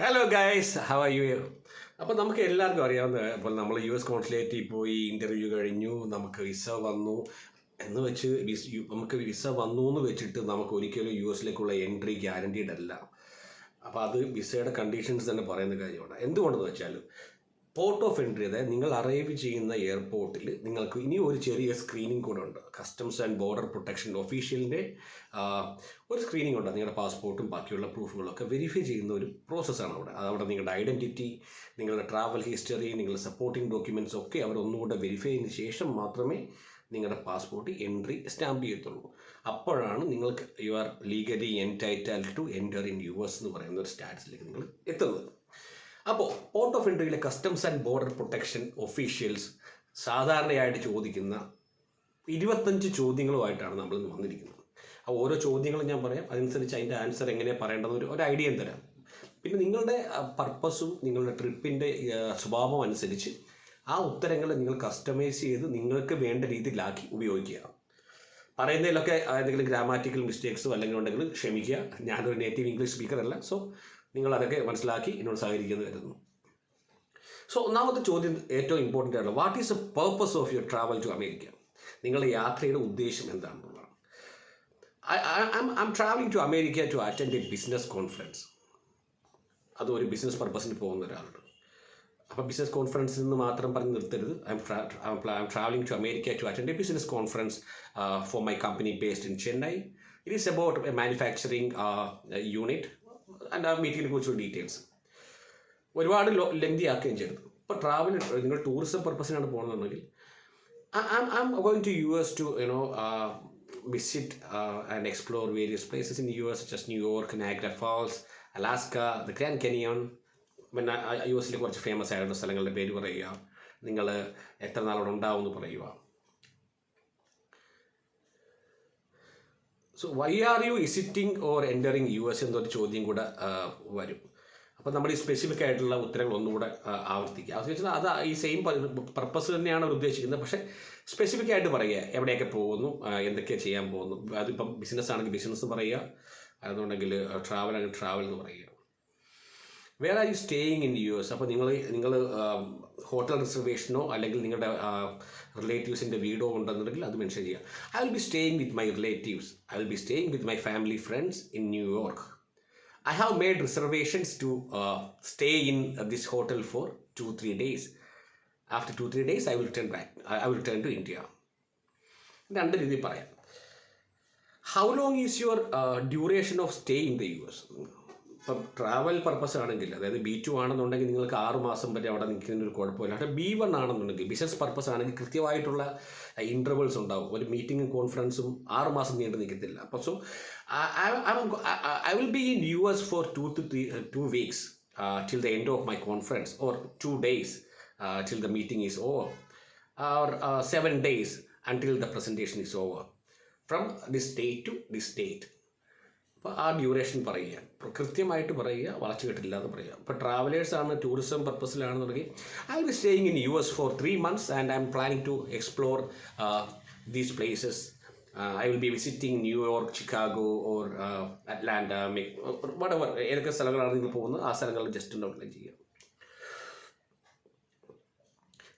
Hello guys, how are you? അപ്പോൾ നമുക്ക് എല്ലാവർക്കും അറിയാവുന്ന ഇപ്പോൾ നമ്മൾ US കോൺസുലേറ്റിൽ പോയി ഇൻ്റർവ്യൂ കഴിഞ്ഞു, നമുക്ക് വിസ വന്നു എന്ന് വെച്ച് നമുക്ക് വിസ വന്നു എന്ന് വെച്ചിട്ട് നമുക്ക് ഒരിക്കലും US എൻട്രി ഗ്യാരണ്ടീഡ് അല്ല. അപ്പോൾ അത് വിസയുടെ കണ്ടീഷൻസ് തന്നെ പറയുന്ന കാര്യമാണ്. എന്തുകൊണ്ടെന്ന് വെച്ചാൽ പോർട്ട് ഓഫ് എൻട്രി, അതായത് നിങ്ങൾ അറൈവ് ചെയ്യുന്ന എയർപോർട്ടിൽ നിങ്ങൾക്ക് ഇനി ഒരു ചെറിയ സ്ക്രീനിങ് കൂടെ ഉണ്ട്. കസ്റ്റംസ് ആൻഡ് ബോർഡർ പ്രൊട്ടക്ഷൻ ഒഫീഷ്യലിൻ്റെ ഒരു സ്ക്രീനിങ് ഉണ്ട്. നിങ്ങളുടെ പാസ്പോർട്ടും ബാക്കിയുള്ള പ്രൂഫുകളൊക്കെ വെരിഫൈ ചെയ്യുന്ന ഒരു പ്രോസസ്സാണ് അവിടെ നിങ്ങളുടെ ഐഡൻറ്റിറ്റി, നിങ്ങളുടെ ട്രാവൽ ഹിസ്റ്ററി, നിങ്ങളുടെ സപ്പോർട്ടിംഗ് ഡോക്യുമെൻറ്റ്സ് ഒക്കെ അവർ ഒന്നുകൂടെ വെരിഫൈ ചെയ്തതിന് ശേഷം മാത്രമേ നിങ്ങളുടെ പാസ്പോർട്ട് എൻട്രി സ്റ്റാമ്പ് ചെയ്യത്തുള്ളൂ. അപ്പോഴാണ് നിങ്ങൾക്ക് you are legally entitled to enter in US എന്ന് പറയുന്ന ഒരു സ്റ്റാറ്റസിലേക്ക് നിങ്ങൾ എത്തുന്നത്. അപ്പോൾ പോർട്ട് ഓഫ് എൻട്രിയിലെ customs and border protection officials സാധാരണയായിട്ട് ചോദിക്കുന്ന 25 ചോദ്യങ്ങളുമായിട്ടാണ് നമ്മൾ വന്നിരിക്കുന്നത്. അപ്പോൾ ഓരോ ചോദ്യങ്ങളും ഞാൻ പറയാം, അതനുസരിച്ച് അതിൻ്റെ ആൻസർ എങ്ങനെയാണ് പറയേണ്ടതെന്ന് ഒരു ഐഡിയ തരാം. പിന്നെ നിങ്ങളുടെ പർപ്പസും നിങ്ങളുടെ ട്രിപ്പിൻ്റെ സ്വഭാവം അനുസരിച്ച് ആ ഉത്തരങ്ങൾ നിങ്ങൾ കസ്റ്റമൈസ് ചെയ്ത് നിങ്ങൾക്ക് വേണ്ട രീതിയിലാക്കി ഉപയോഗിക്കുക. പറയുന്നതിലൊക്കെ എന്തെങ്കിലും ഗ്രാമാറ്റിക്കൽ മിസ്റ്റേക്സോ അല്ലെങ്കിൽ ഉണ്ടെങ്കിൽ ക്ഷമിക്കുക. ഞാനൊരു നേറ്റീവ് ഇംഗ്ലീഷ് സ്പീക്കർ അല്ല, സോ നിങ്ങൾ അതൊക്കെ മനസ്സിലാക്കി എന്നോട് സഹകരിക്കുന്നത് വരുന്നു. സോ ഒന്നാമത്തെ ചോദ്യം ഏറ്റവും ഇമ്പോർട്ടൻ്റ് ആണ്. What is the purpose of your travel to America? നിങ്ങളുടെ യാത്രയുടെ ഉദ്ദേശം എന്താണെന്നുള്ളതാണ്. I'm travelling to America to attend a business conference. അതൊരു ബിസിനസ് പർപ്പസിന് പോകുന്ന ഒരാളുണ്ട്. അപ്പോൾ ബിസിനസ് കോൺഫറൻസിൽ നിന്ന് മാത്രം പറഞ്ഞ് നിർത്തരുത്. I'm travelling to America to attend a business conference for my company based in Chennai. It is about a manufacturing unit and ആ മീറ്റിങ്ങിനെ കുറിച്ചുള്ള ഡീറ്റെയിൽസ് ഒരുപാട് ലെങ്തി ആക്കുകയും ചെയ്തു. ഇപ്പോൾ ട്രാവൽ നിങ്ങൾ ടൂറിസം പർപ്പസിനാണ് പോകുന്നതെങ്കിൽ I am going to US to visit and explore various places in the US such as New York, Niagara Falls, Alaska, the Grand Canyon. പിന്നെ US കുറച്ച് ഫേമസ് ആയിട്ടുള്ള സ്ഥലങ്ങളുടെ പേര് പറയുക, നിങ്ങൾ എത്ര നാളോടെ ഉണ്ടാവും എന്ന് പറയുക. So why are you visiting or entering US എന്നൊരു ചോദ്യം കൂടെ വരും. അപ്പോൾ നമ്മൾ ഈ സ്പെസിഫിക് ആയിട്ടുള്ള ഉത്തരങ്ങൾ ഒന്നുകൂടെ ആവർത്തിക്കുക. അത് വെച്ചാൽ അത് ഈ സെയിം പർപ്പസ് തന്നെയാണ് അവർ ഉദ്ദേശിക്കുന്നത്, പക്ഷേ സ്പെസിഫിക് ആയിട്ട് പറയുക. എവിടെയൊക്കെ പോകുന്നു, എന്തൊക്കെയാണ് ചെയ്യാൻ പോകുന്നു. അതിപ്പം ബിസിനസ് ആണെങ്കിൽ ബിസിനസ് പറയുക, അതുകൊണ്ടെങ്കിൽ ട്രാവൽ ആണെങ്കിൽ ട്രാവൽ എന്ന് പറയുക. Where are you staying in US? അപ്പോൾ നിങ്ങൾ ഹോട്ടൽ റിസർവേഷനോ അല്ലെങ്കിൽ നിങ്ങളുടെ റിലേറ്റീവ്സിൻ്റെ വീടോ ഉണ്ടെന്നുണ്ടെങ്കിൽ അത് മെൻഷൻ ചെയ്യുക. I will be staying with my relatives. I will be staying with my family friends in New York. I have made reservations to stay in this hotel for 2-3 days. After 2-3 days, I will return back. I will return to India. രണ്ട് രീതിയിൽ പറയാം. How long is your duration of stay in the US? ഇപ്പം travel purpose ആണെങ്കിൽ, അതായത് B2 ആണെന്നുണ്ടെങ്കിൽ നിങ്ങൾക്ക് 6 മാസം വരെ അവിടെ നിൽക്കുന്നതിനൊരു കുഴപ്പമില്ല. പക്ഷേ B1 ആണെന്നുണ്ടെങ്കിൽ, ബിസിനസ് പർപ്പസ് ആണെങ്കിൽ കൃത്യമായിട്ടുള്ള ഇൻ്റർവൽസ് ഉണ്ടാവും. ഒരു മീറ്റിങ്ങും കോൺഫറൻസും 6 മാസം നീണ്ടു നിൽക്കത്തില്ല. അപ്പോൾ so I will be in US for 2 weeks till the end of my conference, or 2 days till the meeting is over, or 7 days until the presentation is over, from this date to this date. അപ്പോൾ ആ duration പറയുക, കൃത്യമായിട്ട് പറയുക, വളച്ചുകെട്ടില്ലാതെ പറയുക. ഇപ്പോൾ travellers ആണ്, tourism പർപ്പസിലാണെന്നുണ്ടെങ്കിൽ I will be staying in US for 3 months and I am planning to explore these places. I will be visiting New York, Chicago or Atlanta, whatever. ഏതൊക്കെ സ്ഥലങ്ങളാണ് നിങ്ങൾ പോകുന്നത് ആ സ്ഥലങ്ങളിൽ ജസ്റ്റ് ഒന്ന് ഔട്ട്ലൈൻ ചെയ്യുക.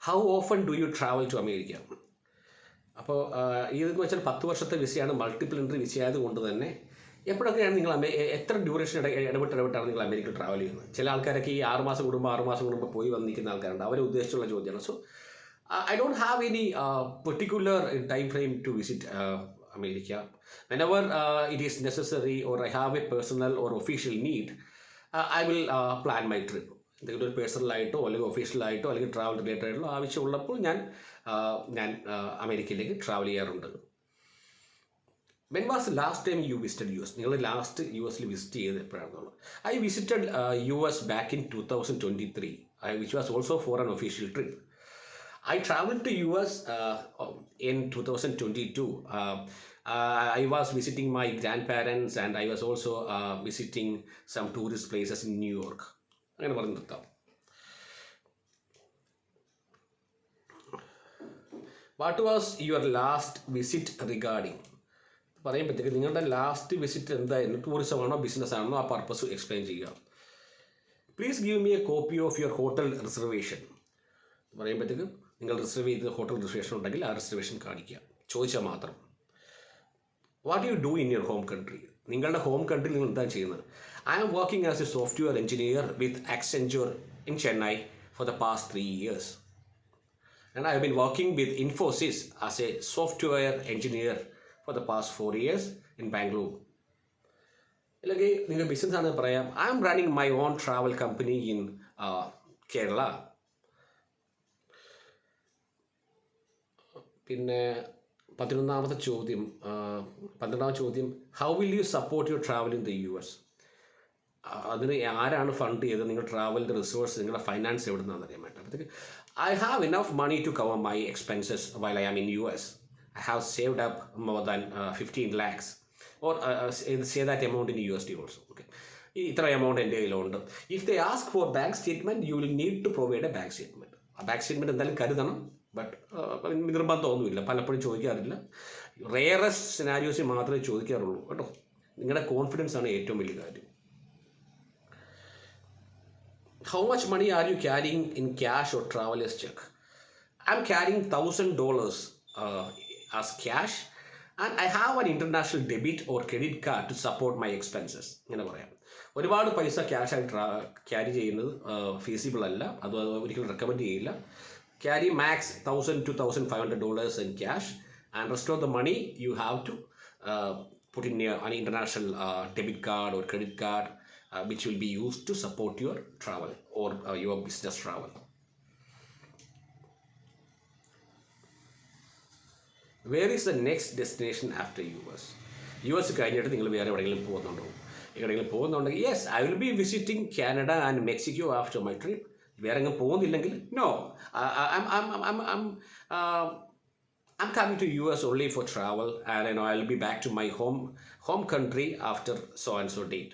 How often do you travel to America? അപ്പോൾ ഇതെന്ന് വെച്ചാൽ 10 വർഷത്തെ വിസയാണ്, മൾട്ടിപ്പിൾ എൻട്രി വിസ ആയതുകൊണ്ട് തന്നെ എപ്പോഴൊക്കെയാണ് നിങ്ങൾ എത്ര ഡ്യൂറേഷൻ ഇടവിട്ടാണ് നിങ്ങൾ അമേരിക്കയിൽ ട്രാവൽ ചെയ്യുന്നത്? ചില ആൾക്കാരൊക്കെ ഈ 6 മാസം കൂടുമ്പോൾ പോയി വന്നിരിക്കുന്ന ആൾക്കാരുണ്ട്. അവരെ ഉദ്ദേശിച്ചുള്ള ചോദ്യമാണ്. So I don't have any particular time frame to visit America. Whenever it is necessary or I have a personal or official need, I will plan my trip. എന്തെങ്കിലും ഒരു പേഴ്സണലായിട്ടോ അല്ലെങ്കിൽ ഒഫീഷ്യലായിട്ടോ അല്ലെങ്കിൽ ട്രാവൽ റിലേറ്റഡ് ആയിട്ടുള്ള ആവശ്യമുള്ളപ്പോൾ ഞാൻ അമേരിക്കയിലേക്ക് ട്രാവൽ ചെയ്യാറുണ്ട്. When was the last time you visited US? നിങ്ങൾ ലാസ്റ്റ് US വിസിറ്റ് ചെയ്ത് എപ്പോഴാണെന്നുള്ളത്? I visited US back in 2023, which was also for an official trip. I traveled to US in 2022. I was visiting my grandparents and I was also visiting some tourist places in New York. അങ്ങനെ പറഞ്ഞു നിർത്താം. What was your last visit regarding? പറയാൻ പറ്റില്ല. നിങ്ങളുടെ last visit എന്തായിരുന്നു? Tourism ആണോ business ആണോ? ആ പർപ്പസ് എക്സ്പ്ലെയിൻ ചെയ്യുക. Please give me A copy of your hotel reservation പറയുമ്പോഴത്തേക്ക് നിങ്ങൾ റിസർവ് ചെയ്ത് ഹോട്ടൽ റിസർവേഷൻ ഉണ്ടെങ്കിൽ ആ റിസർവേഷൻ കാണിക്കുക, ചോദിച്ചാൽ മാത്രം. What you do in your home country, നിങ്ങളുടെ ഹോം കൺട്രിയിൽ നിങ്ങൾ എന്താണ് ചെയ്യുന്നത്? I am working as a software engineer with Accenture in Chennai for the past 3 years. And I have been working with Infosys as a software engineer for the past 4 years in Bangalore. അല്ലെങ്കിൽ നിങ്ങൾ business ആണെന്ന് പറയാം, I am running my own travel company in Kerala. പിന്നെ 12ാമത്തെ ചോദ്യം, how will you support your travel in the US? അതിന് ആരാണ് fund ചെയ്തത്? നിങ്ങൾ ട്രാവലിൻ്റെ റിസോഴ്സ്, നിങ്ങളുടെ ഫൈനാൻസ് എവിടെ നിന്നാണെന്ന് അറിയാൻ വേണ്ടി. അപ്പോഴത്തേക്ക് I have enough money to cover my expenses while I am in US. I have saved up more than 15 lakhs or say that amount in USD also. Okay. ഇത്ര amount എൻ്റെ കയ്യിലുണ്ട്. If they ask for bank statement you will need to provide a bank statement. ആ bank statement എന്തായാലും കരുതണം. But നിർബന്ധമൊന്നുമില്ല, പലപ്പോഴും ചോദിക്കാറില്ല. Rarest സിനാരിയോസിൽ മാത്രമേ ചോദിക്കാറുള്ളൂ കേട്ടോ. നിങ്ങളുടെ കോൺഫിഡൻസ് ആണ് ഏറ്റവും വലിയ കാര്യം. How much money are you carrying in cash or traveler's check? I'm carrying $1,000 as cash and I have an international debit or credit card to support my expenses. ഇങ്ങനെ പറയാം. ഒരുപാട് പൈസ ക്യാഷായി ക്യാരി ചെയ്യുന്നത് ഫീസിബിൾ അല്ല, അത് ഒരിക്കലും റെക്കമെൻഡ് ചെയ്യില്ല. Carry max $1,000 to $1,500 in cash, and rest of the money you have to put in an international debit card or credit card, which will be used to support your travel or your business travel. Where is the next destination after US? US കഴിഞ്ഞിട്ട് നിങ്ങൾ വേറെ എവിടെയെങ്കിലും പോകുന്നുണ്ടെങ്കിൽ yes, I will B visiting Canada and Mexico after my trip. വേറെ എങ്ങും പോകുന്നില്ലെങ്കിൽ no, I'm coming to US only for travel, and I'll be back to my home country after so and so date.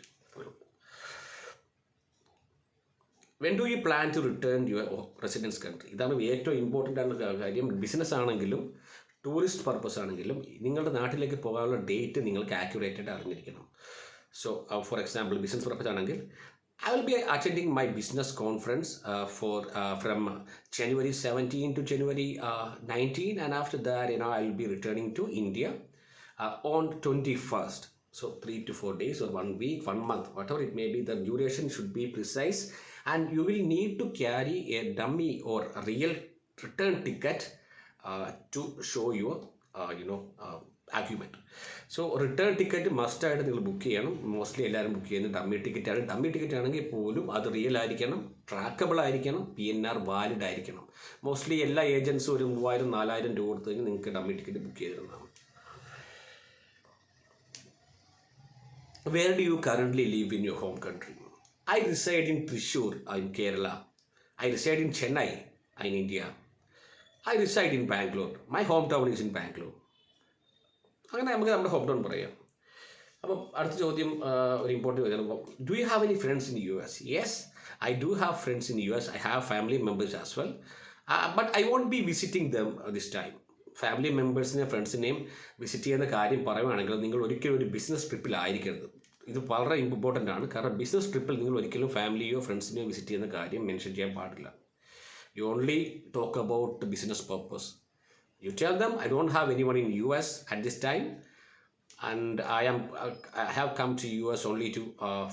When do you plan to return to your residence country? ഇതാണ് ഏറ്റവും important ആയിട്ടുള്ള കാര്യം. Business ആണെങ്കിലും tourist purpose ആണെങ്കിലും നിങ്ങളുടെ നാട്ടിലേക്ക് പോകാനുള്ള date നിങ്ങൾക്ക് ആക്യുറേറ്റഡ് അറിഞ്ഞിരിക്കണം. So for example business purpose ആണെങ്കിൽ I will be attending my business conference from January 17 to January 19, and after that, I will be returning to India on 21st. So 3 to 4 days or 1 week, 1 month, whatever it may be, the duration should be precise, and you will need to carry a dummy or a real return ticket to show your, argument. So return ticket മസ്റ്റായിട്ട് നിങ്ങൾ book ചെയ്യണം. Mostly എല്ലാവരും book ചെയ്യുന്നത് dummy ടിക്കറ്റാണ്. Dummy ticket ആണെങ്കിൽ പോലും അത് real ആയിരിക്കണം, ട്രാക്കബിൾ ആയിരിക്കണം, PNR വാലിഡ് ആയിരിക്കണം. മോസ്റ്റ്ലി എല്ലാ ഏജൻസും ഒരു 3,000-4,000 രൂപ കൊടുത്തു കഴിഞ്ഞാൽ നിങ്ങൾക്ക് ഡമ്മി ടിക്കറ്റ് ബുക്ക് ചെയ്തിരുന്നതാണ്. Where do you currently live in your home country? I reside in Thrissur in Kerala. I reside in Chennai in India. I reside in Bangalore. My hometown is in Bangalore. അങ്ങനെ നമുക്ക് നമ്മുടെ home town പറയാം. അപ്പം അടുത്ത ചോദ്യം ഒരു important ചോദ്യം. Do you have any friends in US? Yes, I do have friends in US. I have family members as well, but I won't be visiting them this time. Family മെമ്പേഴ്സിനെയും ഫ്രണ്ട്സിനെയും visit ചെയ്യുന്ന കാര്യം പറയുകയാണെങ്കിൽ നിങ്ങൾ ഒരിക്കലും ഒരു business ട്രിപ്പിലായിരിക്കരുത്. ഇത് വളരെ ഇമ്പോർട്ടൻ്റ് ആണ്. കാരണം ബിസിനസ് ട്രിപ്പിൽ നിങ്ങൾ ഒരിക്കലും ഫാമിലിയോ ഫ്രണ്ട്സിനെയോ വിസിറ്റ് ചെയ്യുന്ന കാര്യം മെൻഷൻ ചെയ്യാൻ പാടില്ല. You only talk about business purpose. You tell them, I don't have anyone in US at this time, and I have come to US only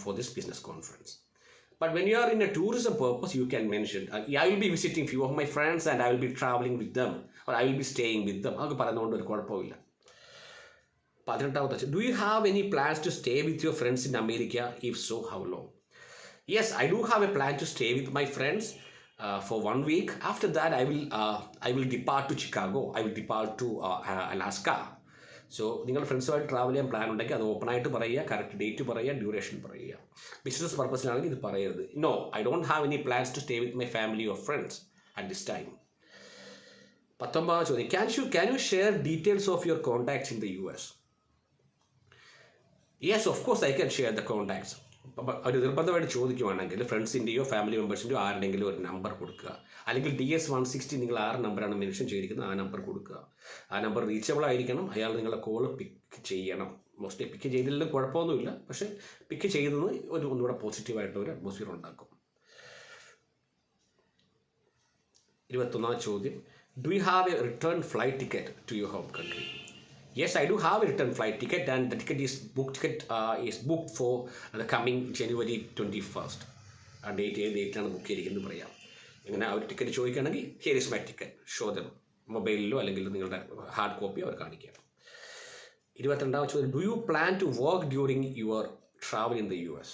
for this business conference. But when you are in a tourism purpose, you can mention, I will be visiting few of my friends and I will be traveling with them, or I will be staying with them. അത് പറയുന്നതുകൊണ്ട് ഒരു കുഴപ്പമില്ല. 18ാമത്തെ, do you have any plans to stay with your friends in America? If so, how long? Yes, I do have a plan to stay with my friends for 1 week. After that, I will depart to Chicago. I will depart to Alaska. So നിങ്ങൾ ഫ്രണ്ട്സുമായിട്ട് travel ചെയ്യാൻ plan ഉണ്ടെങ്കിൽ അത് ഓപ്പണായിട്ട് പറയുക, correct date പറയുക, duration പറയുക. Business പർപ്പസിലാണെങ്കിൽ ഇത് പറയരുത്. No, I don't have any plans to stay with my family or friends at this time. 19ാമത്തെ ചോദ്യം, can you share details of your contacts in the US? Yes, of course I can share the contacts. ഒരു നിർബന്ധമായിട്ട് ചോദിക്കുവാണെങ്കിൽ ഫ്രണ്ട്സിൻ്റെയോ family മെമ്പേഴ്സിൻ്റെയോ ആരുടെങ്കിലും ഒരു number കൊടുക്കുക. അല്ലെങ്കിൽ DS-160 നിങ്ങൾ ആറ് നമ്പറാണ് മെൻഷൻ ചെയ്തിരിക്കുന്നത്, ആ നമ്പർ കൊടുക്കുക. ആ നമ്പർ റീച്ചബിൾ ആയിരിക്കണം. അയാൾ നിങ്ങളെ കോൾ പിക്ക് ചെയ്യണം. മോസ്റ്റ്ലി പിക്ക് ചെയ്തില്ലെങ്കിലും കുഴപ്പമൊന്നുമില്ല, പക്ഷേ പിക്ക് ചെയ്തത് ഒന്നുകൂടെ പോസിറ്റീവായിട്ട് ഒരു അറ്റ്മോസ്ഫിയർ ഉണ്ടാക്കും. 21ാം ചോദ്യം, do you have a return flight ticket to your home country? Yes, I do have a return flight ticket, and the ticket is booked for the coming January 21st. ആ ഡേറ്റിലാണ് ബുക്ക് ചെയ്തിരിക്കുന്നത് പറയാം. ഇങ്ങനെ ആ ഒരു ticket ചോദിക്കുകയാണെങ്കിൽ here is my ticket, show them. മൊബൈലിലോ അല്ലെങ്കിൽ നിങ്ങളുടെ ഹാർഡ് കോപ്പി അവർ കാണിക്കാം. 22ാം ചോദ്യം, do you plan to work during your travel in the US?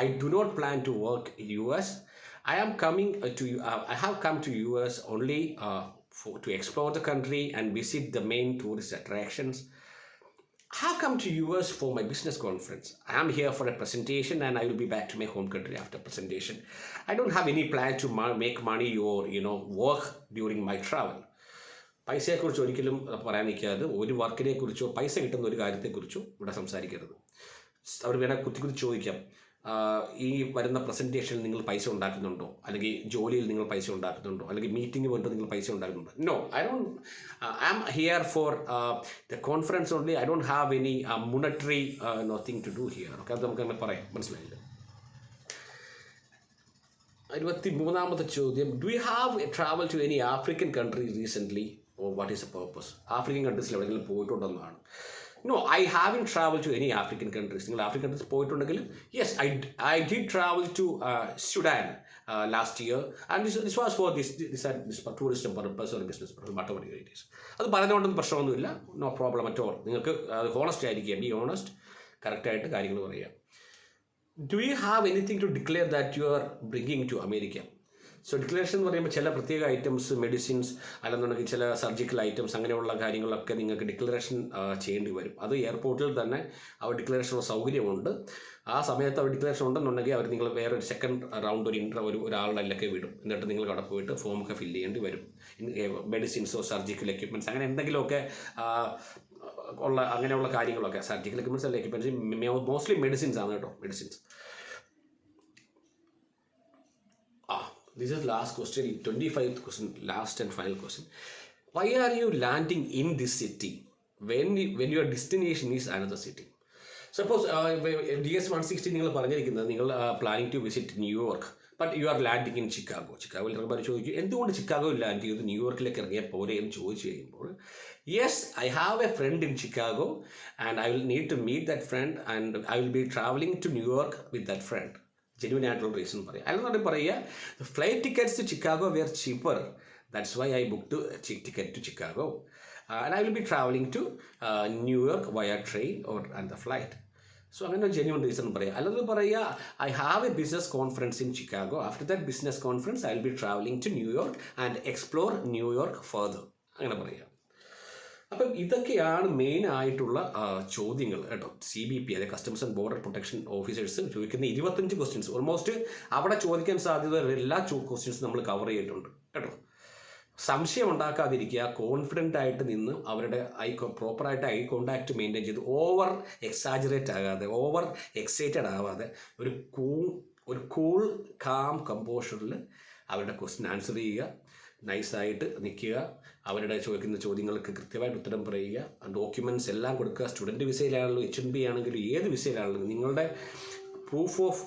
I do not plan to work in US. I have come to US only to explore the country and visit the main tourist attractions. I have come to US for my business conference. I am here for a presentation and I will be back to my home country after presentation. I don't have any plan to make money or work during my travel. പൈസയെക്കുറിച്ച് ഒരിക്കലും പറയാൻ നിൽക്കാതെ ഒരു വർക്കിനെ കുറിച്ചോ പൈസ കിട്ടുന്ന ഒരു കാര്യത്തെക്കുറിച്ചോ ഇവിടെ സംസാരിക്കരുത്. അവർ വേണേൽ കുത്തി ചോദിക്കാം, ഈ വരുന്ന പ്രസൻറ്റേഷനിൽ നിങ്ങൾ പൈസ ഉണ്ടാക്കുന്നുണ്ടോ, അല്ലെങ്കിൽ ജോലിയിൽ നിങ്ങൾ പൈസ ഉണ്ടാക്കുന്നുണ്ടോ, അല്ലെങ്കിൽ മീറ്റിംഗ് പോയിട്ട് നിങ്ങൾ പൈസ ഉണ്ടാക്കുന്നുണ്ടോ? No, I am here for the conference only. I don't have any monetary nothing to do here. Okay, അത് നമുക്ക് അങ്ങനെ പറയാം, മനസ്സിലായില്ല. 23ാമത്തെ ചോദ്യം, do you have travel to any African country recently, or what is a purpose? African കൺട്രീസിൽ എവിടെയെങ്കിലും പോയിട്ടുണ്ടെന്നാണ്. No, I haven't traveled to any African countries. നിങ്ങൾ ആഫ്രിക്കൻ കൺട്രീസ് പോയിട്ടുണ്ടെങ്കിൽ yes, I did travel to Sudan last year, and this was for this tourism purpose or business purpose, whatever it is. അത് പറഞ്ഞുകൊണ്ടൊന്നും പ്രശ്നമൊന്നുമില്ല, no problem at all. നിങ്ങൾക്ക് അത് honest ആയിരിക്കുക, be honest, കറക്റ്റായിട്ട് കാര്യങ്ങൾ പറയുക. Do you have anything to declare that you are bringing to America? So declaration എന്ന് പറയുമ്പോൾ ചില പ്രത്യേക ഐറ്റംസ്, മെഡിസിൻസ്, അല്ലെന്നുണ്ടെങ്കിൽ ചില സർജിക്കൽ ഐറ്റംസ്, അങ്ങനെയുള്ള കാര്യങ്ങളൊക്കെ നിങ്ങൾക്ക് ഡിക്ലറേഷൻ ചെയ്യേണ്ടി വരും. അത് എയർപോർട്ടിൽ തന്നെ അവർ ഡിക്ലറേഷനുള്ള സൗകര്യമുണ്ട്. ആ സമയത്ത് അവർ ഡിക്ലറേഷൻ ഉണ്ടെന്നുണ്ടെങ്കിൽ അവർ നിങ്ങൾ വേറൊരു സെക്കൻഡ് റൗണ്ട് ഒരാളുടെ അതിലൊക്കെ വിടും. എന്നിട്ട് നിങ്ങൾ അവിടെ പോയിട്ട് ഫോമൊക്കെ ഫില്ല് ചെയ്യേണ്ടി വരും. മെഡിസിൻസോ സർജിക്കൽ എക്യുപ്മെൻറ്റ്സ് അങ്ങനെ എന്തെങ്കിലുമൊക്കെ അങ്ങനെയുള്ള കാര്യങ്ങളൊക്കെ, സർജിക്കൽ എക്യുപ്മെൻറ്റ്സ് അല്ല, എക്യുപ്മെൻറ്റ്സ് മോസ്റ്റ്ലി മെഡിസിൻസ് ആണ് കേട്ടോ, medicines. This is last question, 25th question, last and final question. Why are you landing in this city when your destination is another city? Suppose DS-160 നിങ്ങൾ പറഞ്ഞിരിക്കുന്നത് നിങ്ങൾ planning to visit New York, but you are landing in Chicago. ചിക്കാഗോയിൽ ഇറങ്ങുമ്പോൾ ചോദിക്കും, എന്തുകൊണ്ട് ചിക്കാഗോയിൽ land ചെയ്തു, ന്യൂയോർക്കിലേക്ക് ഇറങ്ങിയാൽ പോരെ എന്ന് ചോദിച്ചു കഴിയുമ്പോൾ, yes, I have a friend in Chicago and I will need to meet that friend and I will be travelling to New York with that friend. Genuine ആയിട്ടുള്ള റീസൺ പറയാം. അല്ലെന്നുണ്ടെങ്കിൽ പറയുക, flight tickets to Chicago were cheaper, that's why I book two ticket to Chicago and I will be travelling to New York via train or and the flight. So അങ്ങനെ ഒരു genuine reason പറയാം. അല്ലെങ്കിൽ പറയുക, I have a business conference in Chicago, after that business conference I will be travelling to New York and explore New York further. അങ്ങനെ പറയാം. അപ്പം ഇതൊക്കെയാണ് main ആയിട്ടുള്ള ചോദ്യങ്ങൾ കേട്ടോ. CBP, അതായത് customs and border protection officers ചോദിക്കുന്ന 25 ക്വസ്റ്റ്യൻസ്, ഓൾമോസ്റ്റ് അവിടെ ചോദിക്കാൻ സാധ്യതയുള്ള എല്ലാ ക്വസ്റ്റ്യൻസും നമ്മൾ കവർ ചെയ്തിട്ടുണ്ട് കേട്ടോ. സംശയം ഉണ്ടാക്കാതിരിക്കുക, കോൺഫിഡൻ്റ് ആയിട്ട് നിന്ന് അവരുടെ പ്രോപ്പറായിട്ട് ഐ കോണ്ടാക്ട് മെയിൻറ്റെയിൻ ചെയ്ത് ഓവർ എക്സാജറേറ്റ് ആകാതെ, ഓവർ എക്സൈറ്റഡ് ആവാതെ ഒരു കൂൾ കാം കമ്പോഷറിൽ അവരുടെ ക്വസ്റ്റ്യൻ ആൻസർ ചെയ്യുക, നൈസായിട്ട് നിൽക്കുക, അവരുടെ ചോദിക്കുന്ന ചോദ്യങ്ങൾക്ക് കൃത്യമായിട്ട് ഉത്തരം പറയുക, ഡോക്യുമെൻറ്റ്സ് എല്ലാം കൊടുക്കുക. സ്റ്റുഡൻറ്റ് വിസയിലാണെങ്കിലും HNB ആണെങ്കിലും ഏത് വിസയിലാണെങ്കിലും നിങ്ങളുടെ പ്രൂഫ് ഓഫ്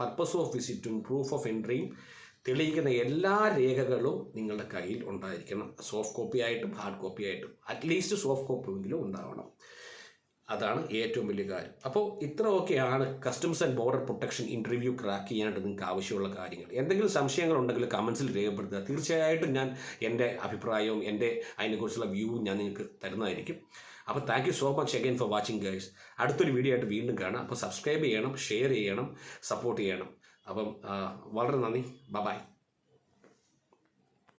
പർപ്പസ് ഓഫ് വിസിറ്റും പ്രൂഫ് ഓഫ് എൻട്രിയും തെളിയിക്കുന്ന എല്ലാ രേഖകളും നിങ്ങളുടെ കയ്യിൽ ഉണ്ടായിരിക്കണം. സോഫ്റ്റ് കോപ്പി ആയിട്ടും ഹാർഡ് കോപ്പി ആയിട്ടും, അറ്റ്ലീസ്റ്റ് സോഫ്റ്റ് കോപ്പിയെങ്കിലും ഉണ്ടാവണം. അതാണ് ഏറ്റവും വലിയ കാര്യം. അപ്പോൾ ഇത്രയൊക്കെയാണ് customs and border protection interview crack ചെയ്യാനായിട്ട് നിങ്ങൾക്ക് ആവശ്യമുള്ള കാര്യങ്ങൾ. എന്തെങ്കിലും സംശയങ്ങളുണ്ടെങ്കിൽ കമൻസിൽ രേഖപ്പെടുത്തുക. തീർച്ചയായിട്ടും ഞാൻ എൻ്റെ അഭിപ്രായവും എൻ്റെ അതിനെക്കുറിച്ചുള്ള വ്യൂവും ഞാൻ നിങ്ങൾക്ക് തരുന്നതായിരിക്കും. അപ്പോൾ thank you so much again for watching guys. അടുത്തൊരു വീഡിയോ ആയിട്ട് വീണ്ടും കാണാം. അപ്പോൾ സബ്സ്ക്രൈബ് ചെയ്യണം, ഷെയർ ചെയ്യണം, സപ്പോർട്ട് ചെയ്യണം. അപ്പം വളരെ നന്ദി. ബൈ.